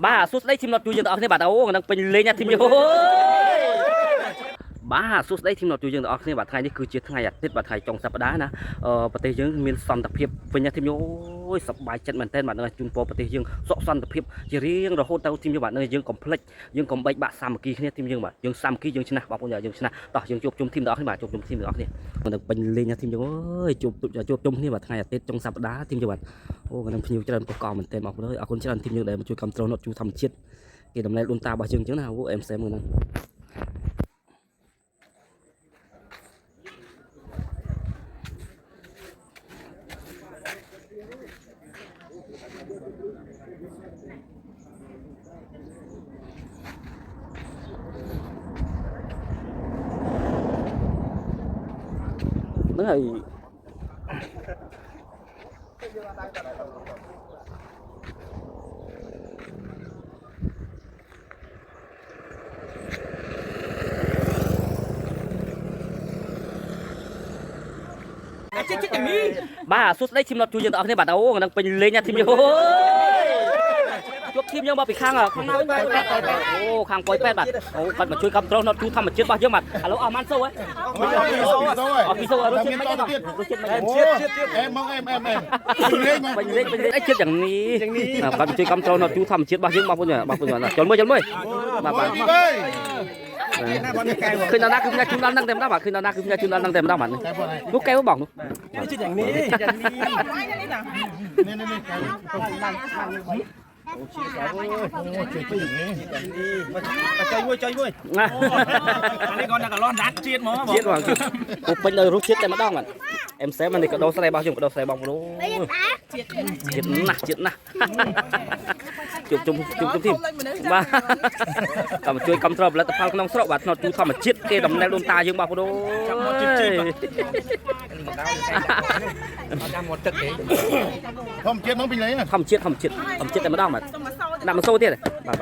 Ba suốt đấy chim nọt chui dương ở thế bạn áo đang pin lên nha chim vô ba suốt đấy chim nọt chui dương ở thế bạn thayนี่คือเจ็ดថ្ងៃអាទិត្យបាទថ្ងៃចុងសប្តាហ៍ណាប្រទេសយើងមានសន្តិភាពវិញណាធីមយោអូយសប្បាយចិត្តមែនតើបាទនៅជូនពរប្រទេសយើងសុខសន្តិភាពជារៀងរហូតទៅធីមយោបាទនៅយើងកុំភ្លេចយើងកុំបែកបាក់សាមគ្គីគ្នាធីមយើងបាទយើងសាមគ្គីយើងឈ្នះបងប្អូនយើងឈ្នះតោះយើងជួបជុំធីមទាំងអស់គ្នាបាទជួបជុំធីមទាំងអស់គ្នានឹងពេញលេងណាធីមយើងអើយជួបជុំគ្នាបាទថ្ងៃអាទិត្យចុងសប្តាហ៍ធីមយើងបាទអូកំពុងភ្ញៀវច្រើនកកមែនតើបងប្អូនអើយអរគុណច្រើនធីមយើងដែលមកជួយគ្រប់គ្រងនត់ជួយធម្មជាតិគេដំណើរដូនតារបស់យើងអញ្ចឹងណាអូអេមសែមហ្នឹងហើយបាទសួស្ដីធីមនត់ជួយយើងទាំងអស់គ្នាបាទអូនឹងពេញលេងណាធីមយើងជួបធីមយើងមកពីខាងណាអូខាងប៉ោយប៉ែតបាទអូគាត់មកជួយគ្រប់គ្រងនត់ជួយធម្មជាតិរបស់យើងបាទឥឡូវអស់ម៉ាន់សូហ៎អស់ពីសូរសជាតិមិនទេរសជាតិមិនជាតិអេមមកអេមលេងអីជាតិយ៉ាងនេះគាត់ជួយគ្រប់គ្រងនត់ជួយធម្មជាតិរបស់យើងបងប្អូនចូលមើលបាទឃើញដល់ណាគឺផ្នែកជូនដល់នឹងតែម្ដងបាទឃើញដល់ណាគឺផ្នែកជូនដល់នឹងតែម្ដងបាទនោះកែវបងនោះជាតិយ៉ាងនេះនេះនេះអូជាកៅអូជួយពីនេះយ៉ាងនេះមកចុយមួយអានេះគាត់ដល់កន្លោះដាច់ជាតិហ្មងបងជាតិបងអូពេញដល់រសជាតិតែម្ដងបាទអេមសែមនេះក៏ដោស្រែរបស់ខ្ញុំក៏ដោស្រែបងប្អូនជាតិណាស់ជួបទីបាទក៏ជួយគ្រប់គ្រងផលិតផលក្នុងស្រុកបាទថ្នត់ទូធម្មជាតិគេដំណើរដូនតាយើងបងប្អូនចាំមកជាតិចាំមកទឹកទេធម្មជាតិមកពីលេងធម្មជាតិតែម្ដងបាទដាក់ម៉ូសូទៀតបាទ